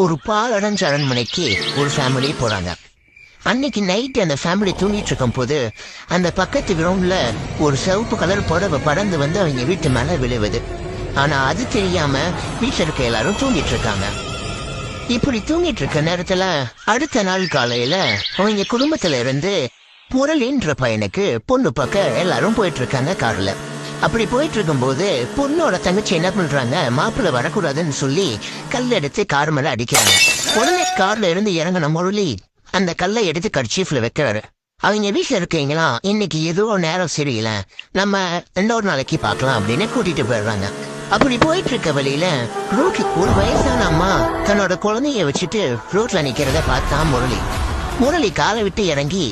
ஒரு பாலடைஞ்ச அரண்மனைக்கு ஒரு ஃபேமிலி போறாங்க. அன்னைக்கு நைட் அந்த ஃபேமிலி தூங்கிட்டு இருக்கும் போது அந்த பக்கத்து கிரவுண்ட்ல ஒரு சிவப்பு கலர் புடவை பறந்து வந்து அவங்க வீட்டு மேல விழுவுது. ஆனா அது தெரியாம வீட்டுல இருக்க எல்லாரும் தூங்கிட்டு இருக்காங்க. இப்படி தூங்கிட்டு இருக்க நேரத்துல அடுத்த நாள் காலையில அவங்க குடும்பத்துல இருந்து முரளின்ற பையனுக்கு பொண்ணு பார்க்க எல்லாரும் போயிட்டு இருக்காங்க கார்ல. அப்படி போயிட்டு இருக்கும் போது பொண்ணோட தங்கச்சி என்ன பண்றாங்க, மாப்பிள்ள வரக்கூடாதுன்னு சொல்லி கல் எடுத்து கார் மேல அடிக்கிறாங்க. உடனே கார்ல இருந்து இறங்கின முரளி அந்த கல்லை எடுத்து கர்ச்சீஃப்ல வைக்கிறாரு. அவங்க வீட்டுல இருக்கீங்களா, இன்னைக்கு ஏதோ நேரம் சரியில்லை, நம்ம இன்னொரு நாளைக்கு பார்க்கலாம் அப்படின்னு கூட்டிட்டு போயிடுறாங்க. அப்படி போயிட்டு இருக்க வழியில ரோட்ல ஒரு வயசான அம்மா தன்னோட குழந்தைய வச்சுட்டு ரோட்ல நிக்கிறத பார்த்தா முரளி காலை விட்டு இறங்கி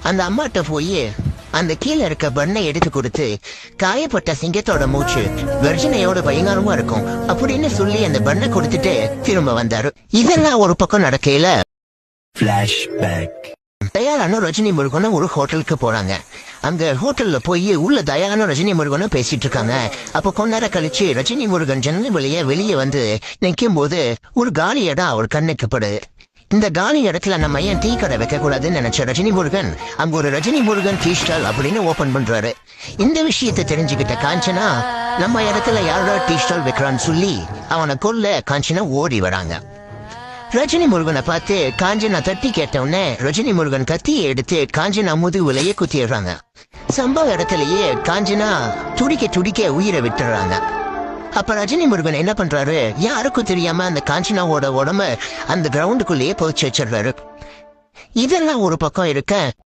அந்த அம்மாட்ட போய் அந்த கீழே இருக்க பண்ணை எடுத்து கொடுத்து காயப்பட்ட சிங்கத்தோட மூச்சு கர்ஜனையோட பயங்கரமா இருக்கும் அப்படின்னு சொல்லி அந்த பண்ணை கொடுத்துட்டு திரும்ப வந்தாரு. இதெல்லாம் ஒரு பக்கம் நடக்கையில தயாரான ரஜினி முருகனும் ஒரு ஹோட்டலுக்கு போறாங்க. அங்க ஹோட்டல்ல போய் உள்ள தயாரான ரஜினி முருகனும் பேசிட்டு இருக்காங்க. அப்ப கொஞ்ச நேரம் கழிச்சு ரஜினி முருகன் ஜன்னல் வெளியே வந்து நிற்கும் போது ஒரு காலி இடம் அவர் கண்ணுக்கு படுது. இந்த காலி இடத்துல நம்ம ஏன் டீ கடை வைக்க கூடாதுன்னு நினைச்ச ரஜினி முருகன் அங்க ஒரு ரஜினி முருகன் டீ ஸ்டால் அப்படின்னு ஓபன் பண்றாரு. இந்த விஷயத்தை தெரிஞ்சுக்கிட்ட காஞ்சனா நம்ம இடத்துல யாரோ டீ ஸ்டால் வைக்கிறான்னு சொல்லி அவனை கொல்ல காஞ்சனா ஓடி வராங்க. ரஜினி முருகனை பார்த்து காஞ்சனா தட்டி கேட்டவுடனே ரஜினி முருகன் கத்தியை எடுத்து காஞ்சனா முதுகுலையே குத்திடுறாங்க. சம்பவ இடத்துலயே காஞ்சனா துடிக்க உயிரை விட்டுறாங்க. அப்ப ரஜினி முருகன் என்ன பண்றாரு, யாருக்கும் தெரியாம அந்த காஞ்சனாவோட உடம்ப அந்த கிரவுண்டுக்குள்ளேயே போச்சு வச்சிடுறாரு. இதெல்லாம் ஒரு பக்கம் இருக்க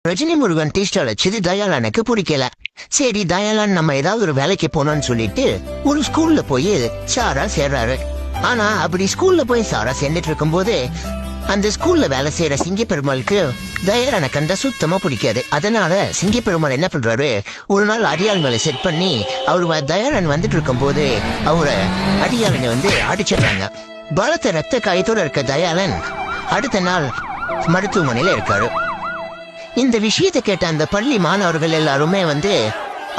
ரஜினி முருகன் டீ ஸ்டால் வச்சது தயாளனுக்கு பிடிக்கல. சரி தயாளன் நம்ம ஏதாவது ஒரு வேலைக்கு போனோம்னு சொல்லிட்டு ஒரு ஸ்கூல்ல போய் சாரா சேர்றாரு. ஆனா அப்படி ஸ்கூல்ல போய் சாரா சேர்ந்துட்டு இருக்கும் போது அந்த ஸ்கூல்ல வேலை செய்யற சிங்க பெருமாளுக்கு தயாளனை கண்ட சுத்தமா பிடிக்காது. அதனால சிங்க பெருமாள் என்ன பண்றாரு, ஒரு நாள் அடியாள் மேல செட் பண்ணி அவரு தயாளன் வந்துட்டு இருக்கும் போது அவரை அடியாளனை வந்து அடிச்சிடுறாங்க. பலத்த ரத்த காயத்தோட இருக்க தயாளன் அடுத்த நாள் மருத்துவமனையில இருக்காரு. இந்த விஷயத்தை கேட்ட அந்த பள்ளி மாணவர்கள் எல்லாருமே வந்து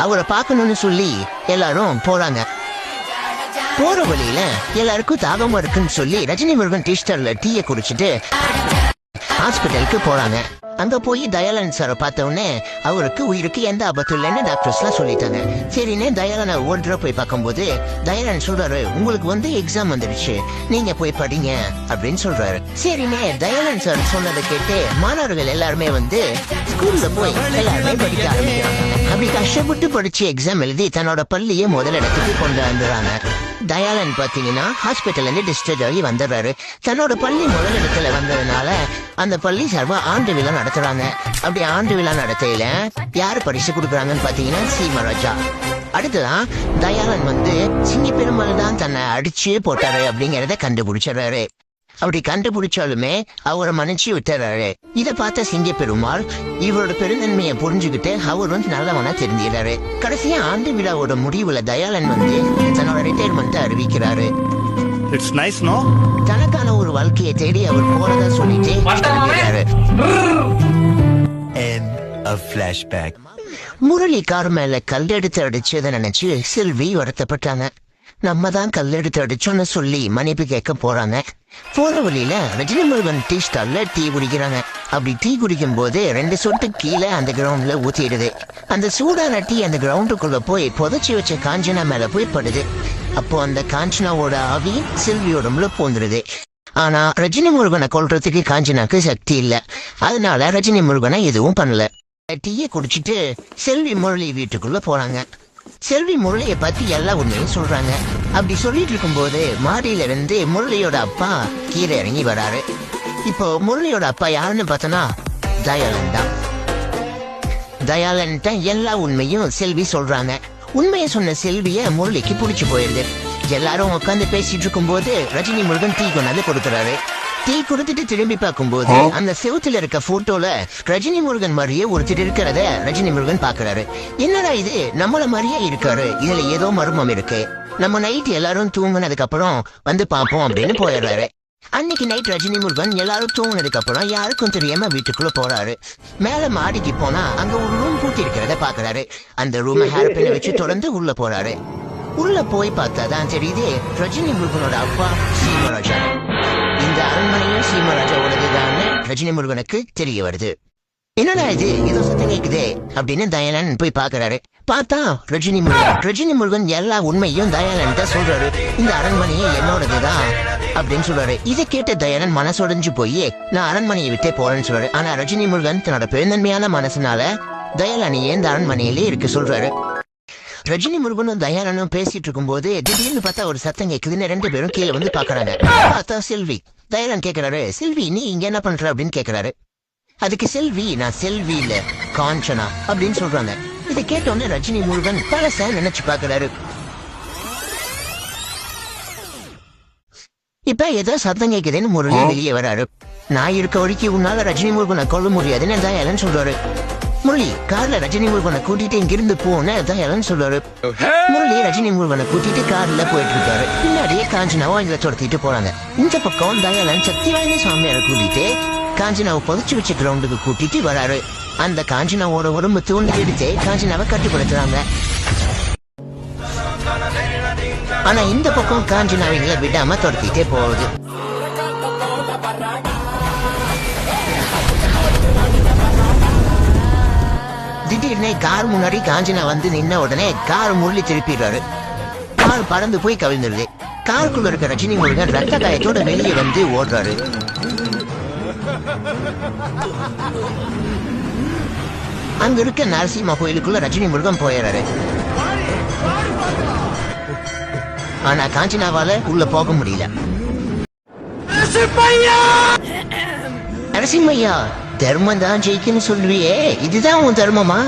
அவரை பார்க்கணும்னு சொல்லி எல்லாரும் போறாங்க. போற வழியில எல்லாருக்கும் தாகமா இருக்குன்னு சொல்லி ரஜினி முருகன் டீ ஸ்டால்ல டீயை குடிச்சிட்டு ஹாஸ்பிட்டலுக்கு போறாங்க. அங்க போய் தயாளன் சாரை பார்த்த உடனே அவருக்கு உயிருக்கு எந்த ஆபத்து இல்லைன்னு டாக்டர்ஸ் எல்லாம் சொல்லிட்டாங்க. சரின்னு தயாளனை ஒரு தடவை போய் பார்க்கும்போது தயாளன் சொல்றாரு, உங்களுக்கு வந்து எக்ஸாம் வந்துடுச்சு, நீங்க போய் படிங்க அப்படின்னு சொல்றாரு. சரின்னு தயாளன் சார் சொன்னதை கேட்டு மாணவர்கள் எல்லாருமே வந்து ஸ்கூல்ல போய் எல்லாருமே படிக்க ஆரம்பிக்கிறாங்க. அப்படி கஷ்டப்பட்டு படிச்சு எக்ஸாம் எழுதி தன்னோட பள்ளியை முதல் இடத்துக்கு கொண்டு வந்துடுறாங்க. தயாளன் பாத்தீங்கன்னா ஹாஸ்பிட்டல்ல இருந்து டிஸ்சார்ஜ் ஆகி வந்துடுறாரு. தன்னோட பள்ளி முதல் இடத்துல வந்ததுனால அந்த பள்ளி சார்பா ஆண்டு விழா நடத்துறாங்க. அப்படி ஆண்டு விழா நடத்தையில யாரு பரிசு கொடுக்குறாங்கன்னு பாத்தீங்கன்னா சீமராஜா. அடுத்துதான் தயாளன் வந்து சிங்க பெருமாள் தான் தன்னை அடிச்சு போட்டாரு அப்படிங்கறத கண்டுபிடிச்சிடுறாரு. அப்படி கண்டுபிடிச்சாலுமே அவரை மன்னிச்சு விட்டுறாரு. இத பார்த்த சிங்க பெருமாள் இவரோட பெருந்தன்மையை புரிஞ்சுக்கிட்டு அவர் வந்து நல்லவனா தெரிஞ்சிடறாரு. கடைசியா ஆண்டு விழாவோட முடிவுல தயாளன் வந்து தன்னோட ரிட்டையர்மெண்ட் அறிவிக்கிறாரு. தனக்கான ஒரு வாழ்க்கையை தேடி அவர் போறதா சொல்லிட்டு முரளி கார் மேல கல் எடுத்து அடிச்சதை நினைச்சு செல்வி வருத்தப்பட்டாங்க. நம்ம தான் கல் எடுத்து அடிச்சோன்னு சொல்லி மன்னிப்பு கேட்க போறாங்க. போற வழியில ரஜினி முருகன் டீ ஸ்டால்ல டீ குடிக்கிறாங்க. அப்படி டீ குடிக்கும் போது 2 சொட்டு கீழே அந்த கிரவுண்ட்ல ஊத்திடுது. அந்த சூடான டீ அந்த கிரவுண்டுக்குள்ள போய் புதைச்சி வச்ச காஞ்சனா மேல போய் படுது. அப்போ அந்த காஞ்சனாவோட ஆவி செல்வியோட முழு போந்துருது. ஆனா ரஜினி முருகனை கொல்றதுக்கு காஞ்சனாக்கு சக்தி இல்ல. அதனால ரஜினி முருகனை எதுவும் பண்ணல. டீயை குடிச்சிட்டு செல்வி முரளி வீட்டுக்குள்ள போறாங்க. செல்வி முரளியை பத்தி எல்லா உண்மையும் சொல்றாங்க. அப்படி சொல்லிட்டு இருக்கும் போது மாடியில இருந்து முரளியோட அப்பா கீழே இறங்கி வராரு. இப்போ முரளியோட அப்பா யாருன்னு பார்த்தோன்னா தயாளன் தான். தயாளன்ட்ட எல்லா உண்மையும் செல்வி சொல்றாங்க. உண்மையை சொன்ன செல்விய முரளிக்கு பிடிச்சு போயிருது. எல்லாரும் உட்காந்து பேசிட்டு இருக்கும் போது ரஜினி முருகன் டீ கொண்டாந்து கொடுக்குறாரு. டீ கொடுத்துட்டு திரும்பி பார்க்கும் போது அந்த செவுத்துல இருக்க போட்டோல ரஜினி முருகன் மாதிரியே ஒருத்தர் இருக்கிறத ரஜினி முருகன் பாக்குறாரு. என்னடா இது, நம்மள மாதிரியே இருக்காரு, இதுல ஏதோ மர்மம் இருக்கு, நம்ம நைட் எல்லாரும் தூங்குனதுக்கு அப்புறம் வந்து பாப்போம் அப்படின்னு போயிடுறாரு. அன்னைக்கு நைட் ரஜினி முருகன் எல்லாரும் தூங்கினதுக்கு அப்புறம் யாருக்கும் தெரியாம வீட்டுக்குள்ள போறாரு. மேல மாடிக்கு போனா அங்க ஒரு ரூம் பூட்டி இருக்கிறத பாக்குறாரு. அந்த ரூமை ஹேர் பின்ன வச்சு தொடர்ந்து உள்ள போறாரு. உள்ள போய் பார்த்தாதான் தெரியுது ரஜினி முருகனோட அப்பா சீமராஜா. இந்த சீமராஜாவோடதுதான் ரஜினி முருகனுக்கு தெரிய வருது. என்னடா இது ஏதோ சத்தம் கேக்குதே அப்படின்னு தயாளன் போய் பாக்குறாரு. பார்த்தா ரஜினி முருகன் எல்லா உண்மையும் தயாளன் தான் சொல்றாரு. இந்த அரண்மனையே என்னோடதுதான் அப்படின்னு சொல்றாரு. இதை கேட்ட தயாளன் மனசுடைஞ்சு போய் நான் அரண்மனையை விட்டே போறேன்னு சொல்றாரு. ஆனா ரஜினி முருகன் தன்னோட பெருந்தன்மையான மனசுனால தயாளனையே இந்த அரண்மனையிலே இருக்க சொல்றாரு. ரஜினி முருகனும் தயாளனும் பேசிட்டு இருக்கும் போது திடீர்னு பார்த்தா ஒரு சத்தம் கேக்குதுன்னு 2 பேரும் கீழே வந்து பாக்குறாங்க. பார்த்தா செல்வி. தயாளன் கேக்குறாரு, செல்வி நீ இங்க என்ன பண்ற அப்படின்னு கேக்குறாரு. அதுக்கு செல்வி நான் செல்வி இல்ல காஞ்சனா அப்படின்னு சொல்றாங்க. இதை கேட்டோன்னு ரஜினி முருகன் பழச நினைச்சு பாக்குறாரு. இப்ப ஏதோ சத்தம் கேக்குதுன்னு முரளி வெளியே வராரு. நான் இருக்க வரைக்கும் உன்னால ரஜினி முருகனை கொல்ல முடியாதுன்னு தயாளன் சொல்றாரு. முரளி கார்ல ரஜினி முருகனை கூட்டிட்டு இங்கிருந்து போன தயாளன் சொல்றாரு. முரளி ரஜினி முருகனை கூட்டிட்டு கார்ல போயிட்டு இருக்காரு. பின்னாடியே காஞ்சனாவும் இதுல துரத்திட்டு போறாங்க. இந்த பக்கம் தயாளன் சக்தி வாய்ந்த சுவாமியாரை கூட்டிட்டு காஞ்சனாவை புதைச்சு வச்ச கிரவுண்டுக்கு கூட்டிட்டு வராரு. அந்த காஞ்சனாவோட உடம்பு தூண்டி எடுத்து காஞ்சனாவை கட்டுப்படுத்துறாங்க. ஆனா இந்த பக்கம் காஞ்சனாவை விடாம துரத்திட்டே போகுது. திடீர்னு கார் முன்னாடி காஞ்சனா வந்து நின்ன உடனே கார் முள்ளி திருப்பிடுறாரு. கார் பறந்து போய் கவிழ்ந்துருது. காருக்குள்ள இருக்க ரஜினி முருகன் ரத்த காயத்தோட வெளியே வந்து ஓடுறாரு. அங்க இருக்க நரசிம்ம கோயிலுக்குள்ள ரஜினி முருகன் போயிடுறாரு. ஆனா காஞ்சனாவால உள்ள போக முடியல. நரசிம்மையா தர்மம் தான் ஜெயிக்குன்னு சொல்லுவியே, இதுதான் உன் தர்மமா?